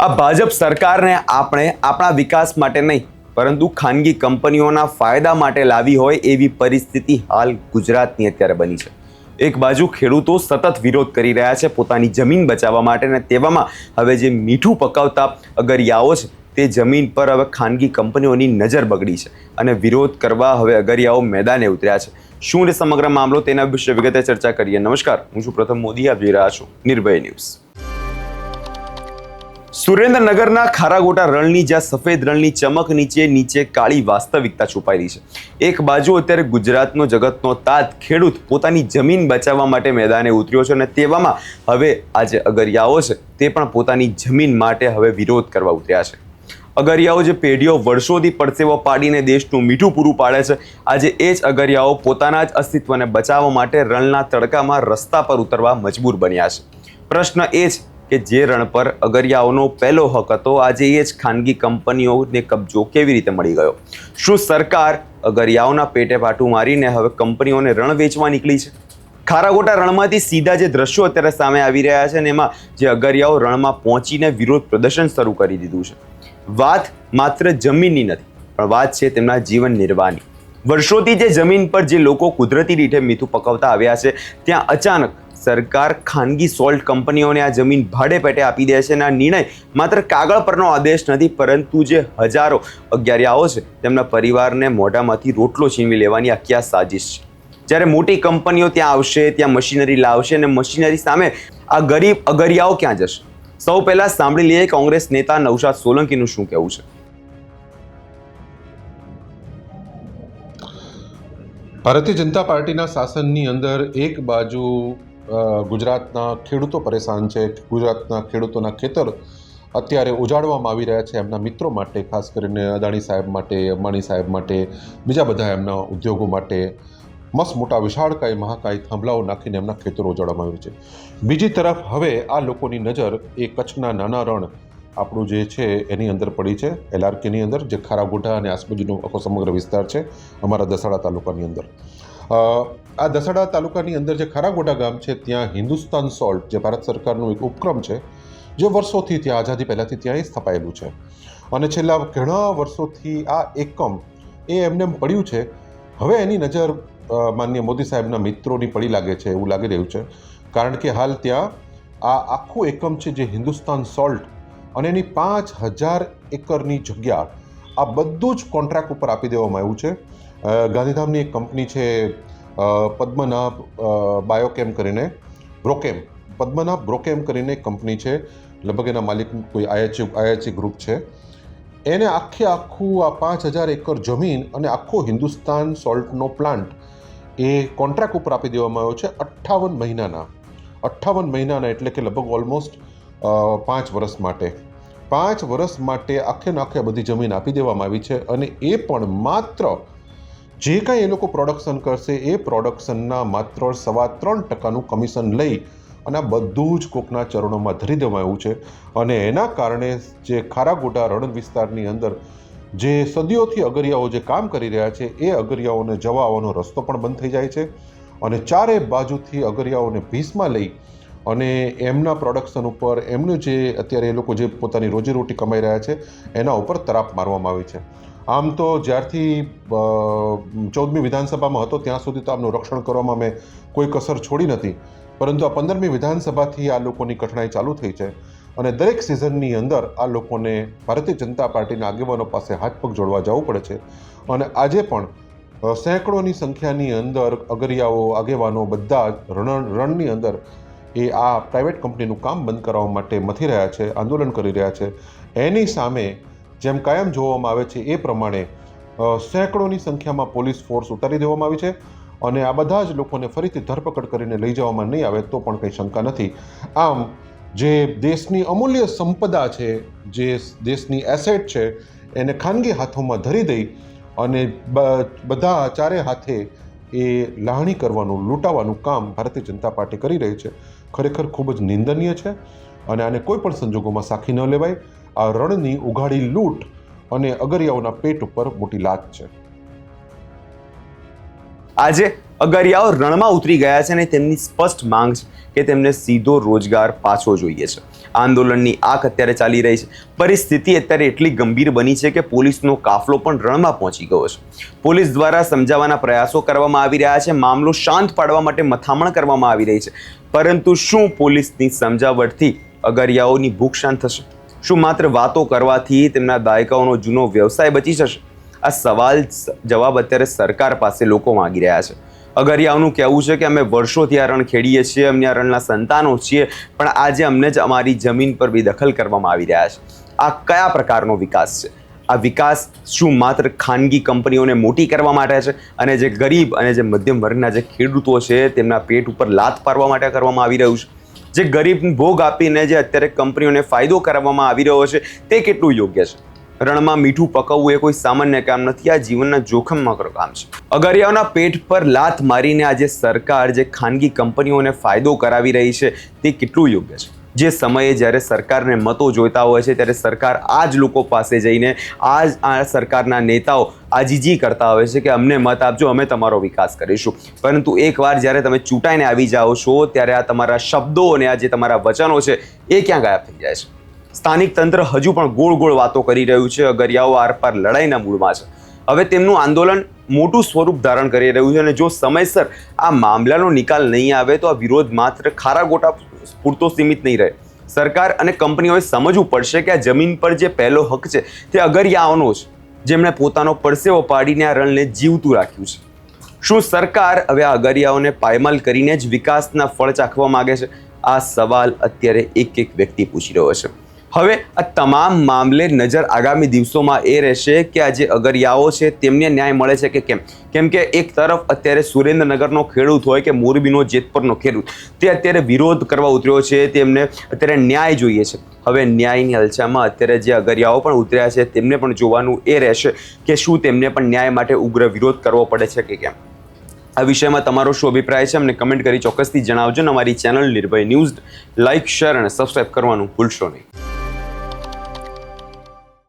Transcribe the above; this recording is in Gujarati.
આ ભાજપ સરકારને આપણે આપણા વિકાસ માટે નહીં પરંતુ ખાનગી કંપનીઓના ફાયદા માટે લાવી હોય એવી પરિસ્થિતિ હાલ ગુજરાતની અત્યારે બની છે। એક બાજુ ખેડૂતો સતત વિરોધ કરી રહ્યા છે પોતાની જમીન બચાવવા માટે, અને તેવામાં હવે જે મીઠું પકાવતા અગરિયાઓ છે તે જમીન પર હવે ખાનગી કંપનીઓની નજર બગડી છે અને વિરોધ કરવા હવે અગરિયાઓ મેદાને ઉતર્યા છે। શું છે સમગ્ર મામલો, તેના વિશે વિગતે ચર્ચા કરીએ। નમસ્કાર, હું છું પ્રથમ મોદી, આપ જોઈ રહ્યા છો નિર્ભય ન્યૂઝ। સુરેન્દ્રનગરના ખારાગોટા રણની જ્યાં સફેદ રણની ચમક નીચે કાળી વાસ્તવિકતા છુપાયેલી છે। એક બાજુ અત્યારે ગુજરાતનો જગતનો તાત ખેડૂત પોતાની જમીન બચાવવા માટે મેદાને ઉતર્યો છે, અને તેવામાં હવે આ જે અગરિયાઓ છે તે પણ પોતાની જમીન માટે હવે વિરોધ કરવા ઉતર્યા છે। અગરિયાઓ જે પેઢીઓ વર્ષોથી પડસેવો પાડીને દેશનું મીઠું પૂરું પાડે છે, આજે એ જ અગરિયાઓ પોતાના જ અસ્તિત્વને બચાવવા માટે રણના તડકામાં રસ્તા પર ઉતરવા મજબૂર બન્યા છે। પ્રશ્ન એ છે કે જે રણ પર અગરિયાઓનો પહેલો હક હતો, આજે એ જ ખાનગી કંપનીઓને કબજો કેવી રીતે મળી ગયો? શું સરકાર અગરિયાઓના પેટે પાટું મારીને હવે કંપનીઓને રણ વેચવા નીકળી છે? ખારાગોટા રણમાંથી સીધા જે દ્રશ્યો અત્યારે સામે આવી રહ્યા છે, અને એમાં જે અગરિયાઓ રણમાં પહોંચીને વિરોધ પ્રદર્શન શરૂ કરી દીધું છે। વાત માત્ર જમીનની નથી, પણ વાત છે તેમના જીવન નિર્વાહની। વર્ષોથી જે જમીન પર જે લોકો કુદરતી રીતે મીઠું પકવતા આવ્યા છે, ત્યાં અચાનક સરકાર ખાનગી સોલ્ટ કંપનીઓને આ જમીન ભાડે પેટે આપી દે છે, અને આ નિર્ણય માત્ર કાગળ પરનો આદેશ નથી, પરંતુ જે હજારો અગરિયાઓ છે તેમના પરિવારને મોઢામાંથી રોટલો છીનવી લેવાની આખી આ સાજિશ છે। જ્યારે મોટી કંપનીઓ ત્યાં આવશે, ત્યાં મશીનરી લાવશે, અને મશીનરી સામે આ ગરીબ અગરિયાઓ ક્યાં જશે? સૌ પહેલા સાંભળી લઈએ કોંગ્રેસ નેતા નૌશાદ સોલંકીનું શું કહેવું છે। ભારતીય જનતા પાર્ટીના શાસનની અંદર એક બાજુ ગુજરાતના ખેડૂતો પરેશાન છે, ગુજરાતના ખેડૂતોના ખેતર અત્યારે ઉજાડવામાં આવી રહ્યા છે એમના મિત્રો માટે, ખાસ કરીને અદાણી સાહેબ માટે, અંબાણી સાહેબ માટે, બીજા બધા એમના ઉદ્યોગો માટે મસ્ત મોટા વિશાળકાય મહાકાય થાંભલાઓ નાખીને એમના ખેતરો ઉજાડવામાં આવ્યું છે। બીજી તરફ હવે આ લોકોની નજર એ કચ્છના નાના રણ આપણું જે છે એની અંદર પડી છે, LRKની અંદર, જે ખારાગોટા અને આસપાસનો આખો સમગ્ર વિસ્તાર છે અમારા દસાડા તાલુકાની અંદર। આ દસાડા તાલુકાની અંદર જે ખારાગોટા ગામ છે ત્યાં હિન્દુસ્તાન સોલ્ટ, જે ભારત સરકારનું એક ઉપક્રમ છે, જે વર્ષોથી ત્યાં આઝાદી પહેલાંથી ત્યાં સ્થપાયેલું છે, અને છેલ્લા ઘણા વર્ષોથી આ એકમ એ એમને પડ્યું છે। હવે એની નજર માનનીય મોદી સાહેબના મિત્રોની પડી લાગે છે એવું લાગી રહ્યું છે, કારણ કે હાલ ત્યાં આ આખું એકમ છે જે હિન્દુસ્તાન સોલ્ટ, અને એની 5000 એકરની જગ્યા આ બધું જ કોન્ટ્રાક્ટ ઉપર આપી દેવામાં આવ્યું છે। ગાંધીધામની એક કંપની છે પદ્મનાભ બાયોકેમ કરીને, પદ્મનાભ બ્રોકેમ કરીને એક કંપની છે, લગભગ એના માલિક કોઈ IHG ગ્રુપ છે, એને આખું આ 5000 એકર જમીન અને આખો હિન્દુસ્તાન સોલ્ટનો પ્લાન્ટ એ કોન્ટ્રાક્ટ ઉપર આપી દેવામાં આવ્યો છે 58 મહિનાના, એટલે કે લગભગ ઓલમોસ્ટ 5 વર્ષ માટે। 5 વર્ષ માટે આખે બધી જમીન આપી દેવામાં આવી છે, અને એ પણ માત્ર જે કાંઈ એ લોકો પ્રોડક્શન કરશે એ પ્રોડક્શનના માત્ર 3.25% કમિશન લઈ અને આ બધું જ કોકના ચરણોમાં ધરી દેવામાં આવ્યું છે। અને એના કારણે જે ખારાગોટા રણ વિસ્તારની અંદર જે સદીઓથી અગરિયાઓ જે કામ કરી રહ્યા છે એ અગરિયાઓને જવા આવવાનો રસ્તો પણ બંધ થઈ જાય છે, અને ચારે બાજુથી અગરિયાઓને ભીસમાં લઈ અને એમના પ્રોડક્શન ઉપર, એમનું જે અત્યારે એ લોકો જે પોતાની રોજીરોટી કમાઈ રહ્યા છે એના ઉપર તરાપ મારવામાં આવી છે। આમ તો જ્યારથી 14મી વિધાનસભામાં હતો ત્યાં સુધી તો આમનું રક્ષણ કરવામાં મેં કોઈ કસર છોડી નથી, પરંતુ આ 15મી વિધાનસભાથી આ લોકોની કઠણાઈ ચાલુ થઈ છે, અને દરેક સિઝનની અંદર આ લોકોને ભારતીય જનતા પાર્ટીના આગેવાનો પાસે હાથ પગ જોડવા જવું પડે છે। અને આજે પણ સેંકડોની સંખ્યાની અંદર અગરિયાઓ, આગેવાનો બધા રણની અંદર એ આ પ્રાઇવેટ કંપનીનું કામ બંધ કરવા માટે મથી રહ્યા છે, આંદોલન કરી રહ્યા છે। એની સામે જેમ કાયમ જોવામાં આવે છે એ પ્રમાણે સેંકડોની સંખ્યામાં પોલીસ ફોર્સ ઉતારી દેવામાં આવી છે, અને આ બધા જ લોકોને ફરીથી ધરપકડ કરીને લઈ જવામાં નહીં આવે તો પણ કંઈ શંકા નથી। આમ જે દેશની અમૂલ્ય સંપદા છે, જે દેશની એસેટ છે, એને ખાનગી હાથોમાં ધરી દઈ અને બધા ચારે હાથે એ લાહણી કરવાનું, લૂંટાવાનું કામ ભારતીય જનતા પાર્ટી કરી રહી છે, ખરેખર ખૂબ જ નિંદનીય છે, અને આને કોઈ પણ સંજોગોમાં સાખી ન લેવાય। આ રણની ઉઘાડી લૂંટ અને અગરિયાઓના પેટ ઉપર મોટી લાત છે। આજે અગરિયાઓ રણમાં ઉતરી ગયા છે અને તેમની સ્પષ્ટ માંગ છે કે તેમને સીધો રોજગાર પાછો જોઈએ છે. આંદોલનની આગ અત્યારે ચાલી રહી છે. પરિસ્થિતિ અત્યારે એટલી ગંભીર બની છે કે પોલીસનો કાફલો પણ રણમાં પહોંચી ગયો છે. પોલીસ દ્વારા સમજાવવાના પ્રયાસો કરવામાં આવી રહ્યા છે, મામલો શાંત પાડવા માટે મથામણ કરવામાં આવી રહી છે. પરંતુ શું પોલીસની સમજાવટથી અગરિયાઓની ભૂખ શાંત થશે? શું માત્ર વાતો કરવાથી તેમના દાયકાઓનો જૂનો વ્યવસાય બચી જશે? આ સવાલ જવાબ અત્યારે સરકાર પાસે લોકો માંગી રહ્યા છે. અગરિયાઓનું કહેવું છે કે અમે વર્ષોથી આ રણ ખેડીએ છીએ, અમને આ રણના સંતાનો છીએ, પણ આજે અમને જ અમારી જમીન પર બેદખલ કરવામાં આવી રહ્યા છે. આ કયા પ્રકારનો વિકાસ છે? આ વિકાસ શું માત્ર ખાનગી કંપનીઓને મોટી કરવા માટે છે અને જે ગરીબ અને જે મધ્યમ વર્ગના જે ખેડૂતો છે તેમના પેટ ઉપર લાત પાડવા માટે કરવામાં આવી રહ્યું છે? જે ગરીબ ભોગ આપીને જે અત્યારે કંપનીઓને ફાયદો કરવામાં આવી રહ્યો છે તે કેટલું યોગ્ય છે? રણમાં મીઠું પકવવું એ કોઈ સામાન્ય કામ નથી, આ જીવનના જોખમમાં કામ છે. અગરિયાઓના પેટ પર લાત મારીને આજે સરકાર જે ખાનગી કંપનીઓને ફાયદો કરાવી રહી છે તે કેટલું યોગ્ય છે? જે સમયે જ્યારે સરકારને મતો જોઈતા હોય છે ત્યારે સરકાર આ જ લોકો પાસે જઈને આ સરકારના નેતાઓ આજીજી કરતા હોય છે કે અમને મત આપજો, અમે તમારો વિકાસ કરીશું. પરંતુ એકવાર જ્યારે તમે ચૂંટાઈને આવી જાઓ છો ત્યારે આ તમારા શબ્દો અને આ જે તમારા વચનો છે એ ક્યાં ગાયબ થઈ જાય છે? સ્થાનિક તંત્ર હજુ પણ ગોળ ગોળ વાતો કરી રહ્યું છે. અગરિયાઓ આરપાર લડાઈના મૂડમાં છે. હવે તેમનું આંદોલન મોટું સ્વરૂપ ધારણ કરી રહ્યું છે અને જો સમયસર આ મામલાનો નિકાલ નહીં આવે તો આ વિરોધ માત્ર ખારા ગોટા પૂરતો સીમિત નહીં રહે. સરકાર અને કંપનીઓએ સમજવું પડશે કે આ જમીન પર જે પહેલો હક છે તે અગરિયાઓનો છે, જેમણે પોતાનો પરસેવો પાડીને આ રણને જીવતું રાખ્યું છે. શું સરકાર હવે આ અગરિયાઓને પાયમાલ કરીને જ વિકાસના ફળ ચાખવા માંગે છે? આ સવાલ અત્યારે એક એક વ્યક્તિ પૂછી રહ્યો છે. હવે આ તમામ મામલે નજર આગામી દિવસોમાં એ રહેશે કે આ જે અગરિયાઓ છે તેમને ન્યાય મળે છે કે કેમ. કેમ કે એક તરફ અત્યારે સુરેન્દ્રનગરનો ખેડૂત હોય કે મોરબીનો જેતપુરનો ખેડૂત તે અત્યારે વિરોધ કરવા ઉતર્યો છે, તેમને અત્યારે ન્યાય જોઈએ છે. હવે ન્યાયની હલચામાં અત્યારે જે અગરિયાઓ પણ ઉતર્યા છે તેમને પણ જોવાનું એ રહેશે કે શું તેમને પણ ન્યાય માટે ઉગ્ર વિરોધ કરવો પડે છે કે કેમ. આ વિષયમાં તમારો શું અભિપ્રાય છે અમને કમેન્ટ કરી ચોક્કસથી જણાવજો. અને અમારી ચેનલ નિર્ભય ન્યૂઝ લાઇક, શેર અને સબસ્ક્રાઇબ કરવાનું ભૂલશો નહીં.